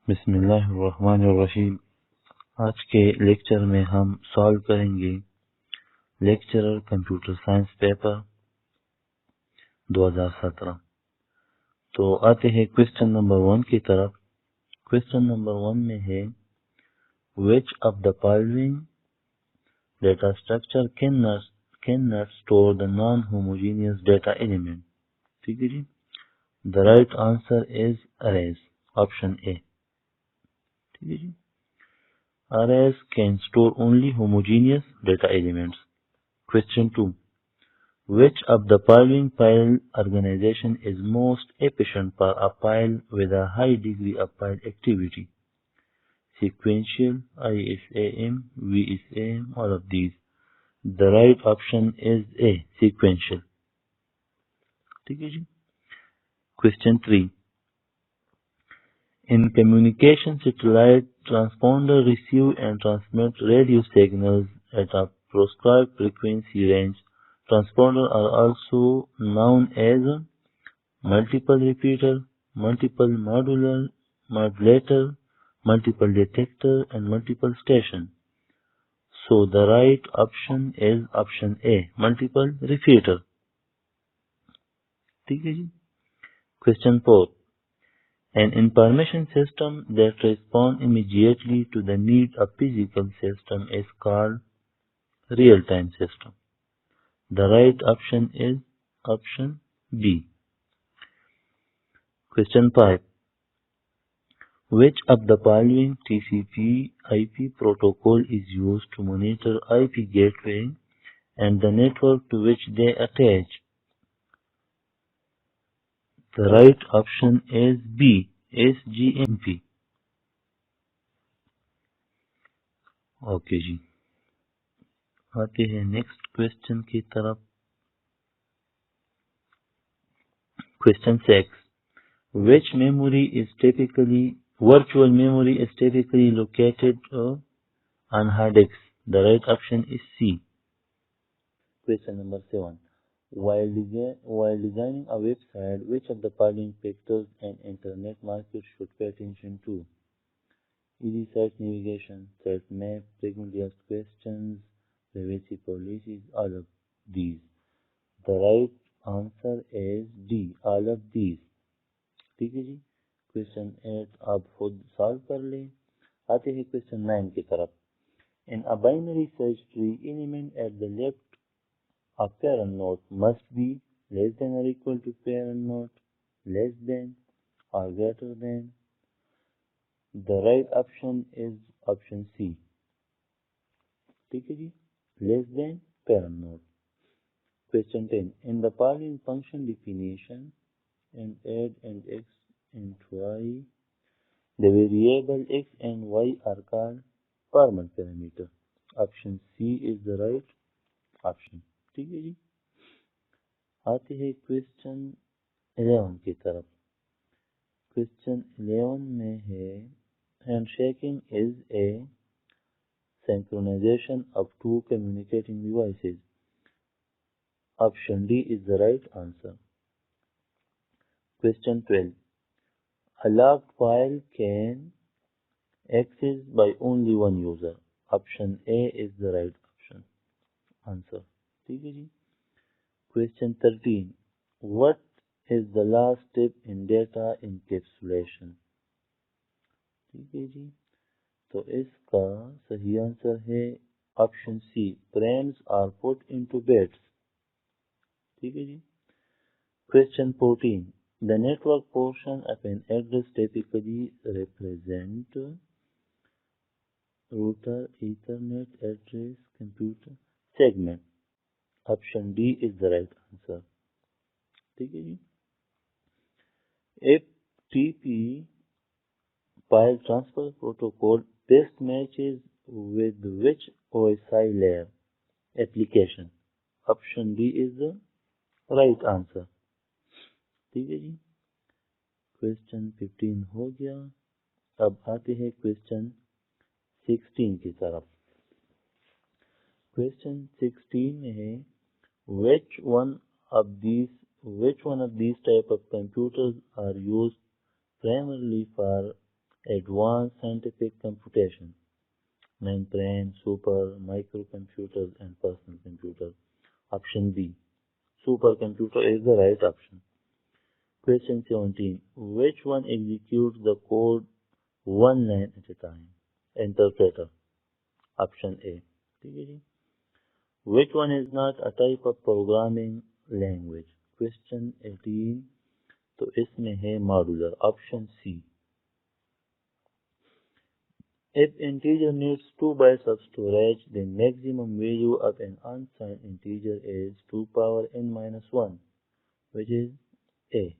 बिस्मिल्लाहिर्रहमानिर्रहीम। आज के लेक्चर में हम सॉल्व करेंगे लेक्चरर कंप्यूटर साइंस पेपर 2017। तो आते हैं क्वेश्चन नंबर 1 की तरफ। क्वेश्चन नंबर 1 में है which of the following data structure cannot store the non-homogeneous data element। ठीक है जी। The right answer is arrays, option A। ठीक है जी। Arrays can store only homogeneous data elements। Question 2. Which of the following file organization is most efficient for a file with a high degree of file activity? Sequential, ISAM, VSAM, all of these. The right option is A, sequential। ठीक है जी। Question 3. In communication, satellite transponder receive and transmit radio signals at a prescribed frequency range. Transponders are also known as multiple repeater, multiple modulator, multiple detector, and multiple station. So the right option is option A, multiple repeater। ठीक है जी। Question 4. An information system that responds immediately to the need of physical system is called real-time system। The right option is option B। Question 5. Which of the following TCP/IP protocol is used to monitor IP gateway and the network to which they attach? The right option is B, SGMP। Okay ji. आते हैं next question की तरफ। Question 6. Which memory is typically virtual memory is typically located on hard disk? The right option is C। Question number 7. While designing a website, which of the following factors an internet market should pay attention to? Easy site navigation, site map, frequently asked questions, privacy policies, all of these. The right answer is D, all of these। ठीक है जी। Question 8 आप खुद solve कर लें। आते हैं question 9 की तरफ। In a binary search tree, element at the left of parent node must be less than or equal to parent node, less than or greater than। The right option is option C। ठीक है जी। Less than parent node। Question 10. In the following function definition and add and x and y, the variable x and y are called formal parameter। Option C is the right option। ठीक है जी। आते हैं question 11 की तरफ। Question 11 में है handshaking is a synchronization of two communicating devices। Option D is the right answer। Question 12. A locked file can access by only one user। Option A is the right option answer। ठीक है जी। Question 13. What is the last step in data encapsulation? ठीक है जी। तो इसका सही answer है option C, frames are put into bits। ठीक है जी। Question 14. The network portion of an address typically represent router, Ethernet address, computer segment। Option D is the right answer। ठीक है जी। FTP file transfer protocol best matches with which OSI layer application? Option D is the right answer। ठीक है जी। Question 15 हो गया। अब आते हैं question 16 की तरफ। क्वेश्चन 16 में है which one of these type of computers are used primarily for Advanced scientific computation, mainframe, super, microcomputers, and personal computers. Option B, supercomputer is the right option. Question 17. Which one executes the code one line at a time? Interpreter. Option A. Which one is not a type of programming language? Question 18. तो इसमें है modular. Option C. If integer needs 2 bytes of storage, the maximum value of an unsigned integer is 2 power n minus 1, which is A.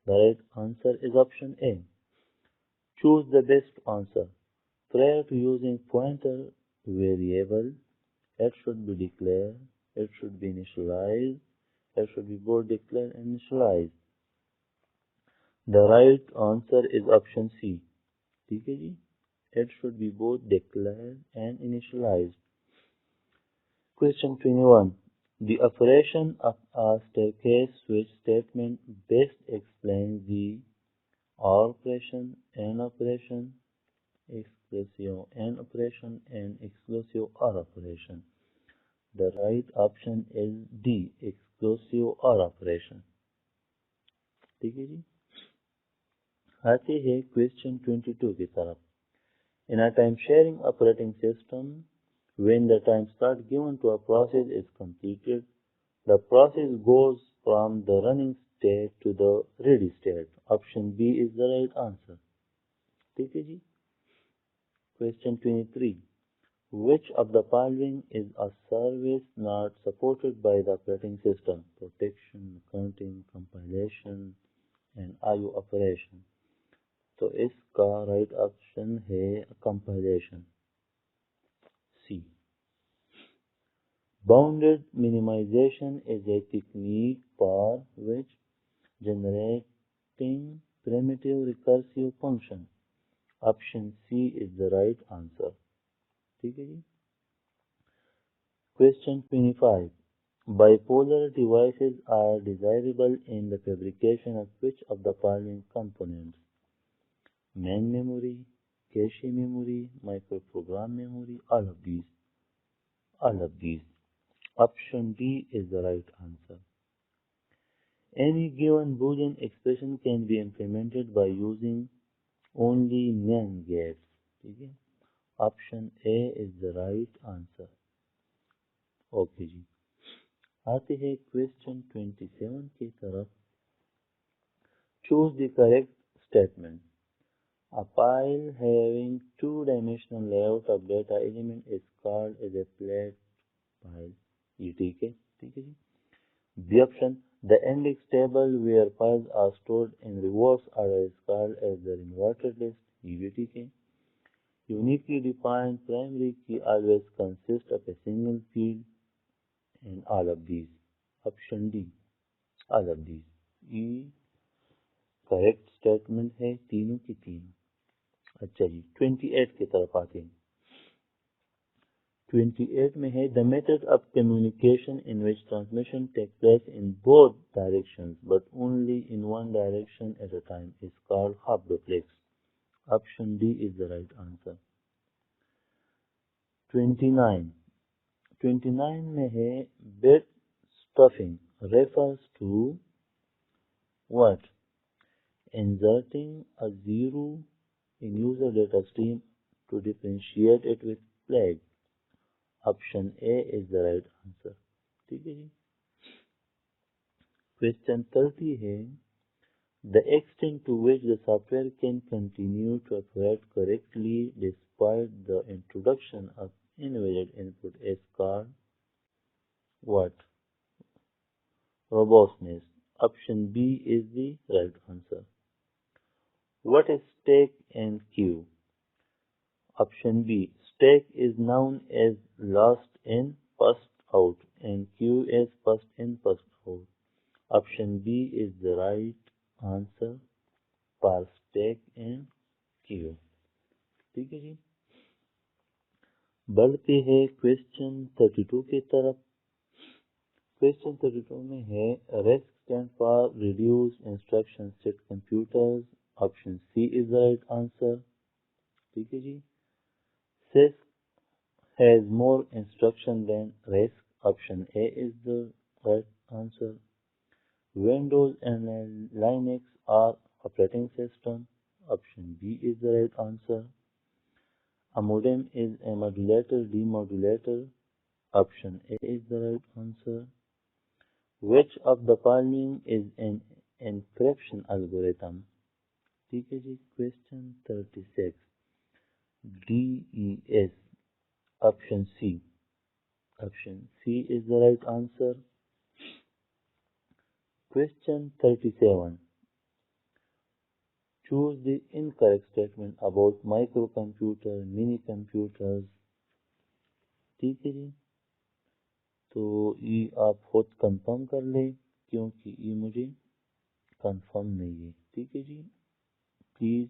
The right answer is option A. Choose the best answer. Prior to using pointer variable, it should be declared, it should be initialized, it should be both declared and initialized. The right answer is option C. It should be both declared and initialized. Question 21. The operation of a staircase switch statement best explains the OR operation, AND operation, exclusive AND operation, and exclusive OR operation. The right option is D, exclusive OR operation. ठीक है जी. आते हैं question 22 की तरफ. In a time-sharing operating system, when the time slot given to a process is completed, the process goes from the running state to the ready state. Option B is the right answer. ठीक है जी. Question 23. Which of the following is a service not supported by the operating system? Protection, counting, compilation, and IO operation. तो इसका right option है compilation. C. Bounded minimization is a technique for which generating primitive recursive function. Option C is the right answer. ठीक है जी. Question 25. Bipolar devices are desirable in the fabrication of which of the following components? Main memory, cache memory, microprogram memory, all of these. All of these. Option D is the right answer. Any given Boolean expression can be implemented by using only NAND gates. Okay? Option A is the right answer. Okay जी. आते हैं question 27 की तरफ. Choose the correct statement. A file having two-dimensional layout of data element is called as a flat file. ये ठीक है जी. The option, the index table where files are stored in reverse order is called as the inverted list. ये ठीक है. Uniquely defined primary key always consists of a single field, and all of these. Option D, all of these. ये correct statement है तीनों की तीनों. अच्छा जी. 28 की तरफ आते हैं. 28 में है the method of communication in which transmission takes place in both directions but only in one direction at a time is called half duplex. Option D is the right answer. 29 में है bit stuffing refers to what? Inserting a zero in user data stream to differentiate it with flag. Option A is the right answer. ठीक है जी. Question 30 है the extent to which the software can continue to operate correctly despite the introduction of invalid input is called what? Robustness. Option B is the right answer. What is stack and queue? Option B. Stack is known as last in, first out, and queue is first in, first out. Option B is the right answer for stack and queue. ठीक है जी. बढ़ते हैं question 32 की तरफ. Question 32 में है REST stand for Reduced Instruction Set Computers option C is the right answer. ठीक है ji. CISC has more instruction than RISC. Option A is the right answer. Windows and Linux are operating system. Option B is the right answer. A modem is a modulator demodulator. Option A is the right answer. Which of the following is an encryption algorithm? ठीक है जी। Question 36. DES. Option C. Option C is the right answer. Question 37. Choose the incorrect statement about microcomputer, mini computers. ठीक है जी। तो ये आप खुद confirm कर लें क्योंकि ये मुझे कंफर्म नहीं है। ठीक है जी। प्लीज़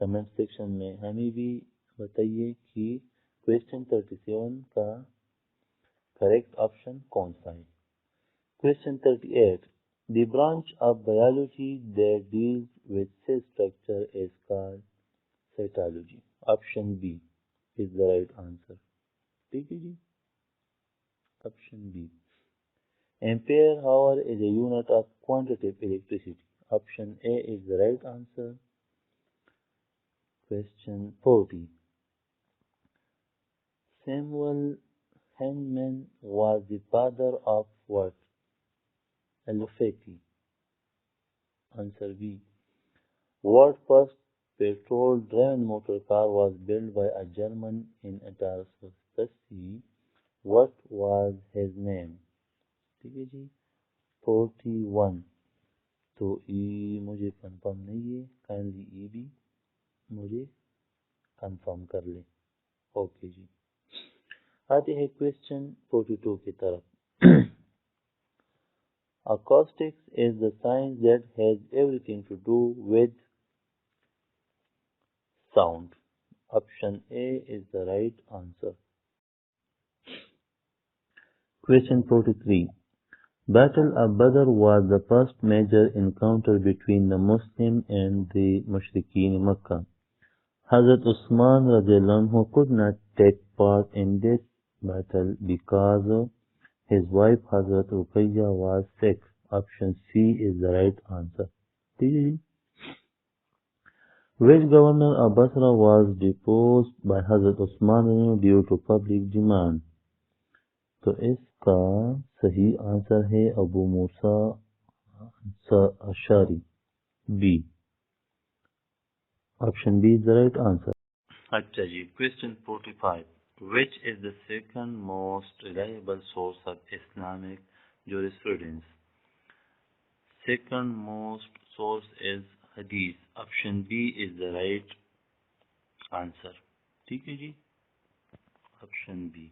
कमेंट सेक्शन में हमें भी बताइए कि क्वेश्चन 37 का करेक्ट ऑप्शन कौन सा है। Question 38. The branch of biology that deals with cell structure is called cytology. Option B is the right answer. ठीक है जी। Option B. Ampere hour is a unit of quantitative electricity. Option A is the right answer. Question 40. Samuel Hahnemann was the father of what? Allopathy. Answer B. What first petrol-driven motor car was built by a German in 1880? What was his name? ठीक है जी। 41. तो ये मुझे confirm नहीं है, kindly ये भी मुझे कंफर्म कर ले। ओके जी। आते हैं क्वेश्चन 42 की तरफ। Acoustics is the science that has everything to do with sound. Option A is the right answer. Question 43. Battle of Badr was the first major encounter between the Muslim and the Mushrikeen in Makkah. Hazrat Usman radiallahu anhu could not take part in this battle because his wife Hazrat Ruqayya was sick. Option C is the right answer. Which governor of Basra was deposed by Hazrat Usman due to public demand? तो इसका सही answer है Abu Musa Ashari, B. Option B is the right answer. अच्छा ji. Question 45. Which is the second most reliable source of Islamic jurisprudence? Second most source is Hadith. Option B is the right answer. ठीक है ji. Option B.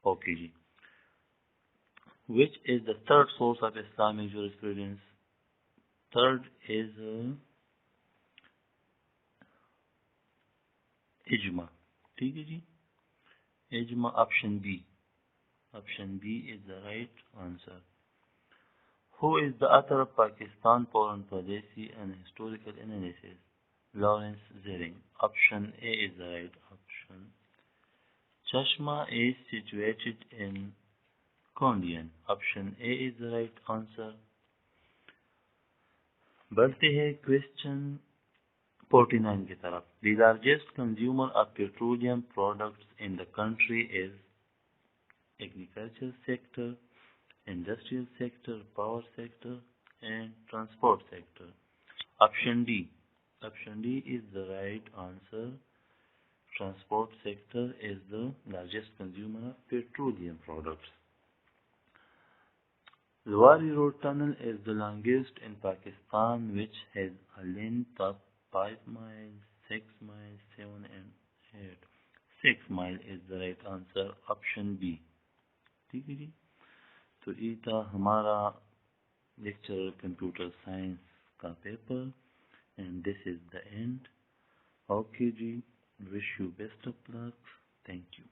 Okay ji. Which is the third source of Islamic jurisprudence? Third is Ijma. ठीक है जी। Ijma. Option B. Option B is the right answer. Who is the author of Pakistan Foreign Policy and Historical Analysis? Lawrence Zering. Option A is the right option. Chashma is situated in Kondian. Option A is the right answer. बढ़ते हैं question 49 की तरफ. The largest consumer of petroleum products in the country is agriculture sector, industrial sector, power sector, and transport sector. Option D. Option D is the right answer. Transport sector is the largest consumer of petroleum products. Luwari Road Tunnel is the longest in Pakistan, which has a length of 5 miles, 6 miles, 7 and 8. 6 miles is the right answer. Option B. ठीक है जी। तो ये था हमारा lecture computer science का paper, and this is the end. Okay जी। Wish you best of luck. Thank you.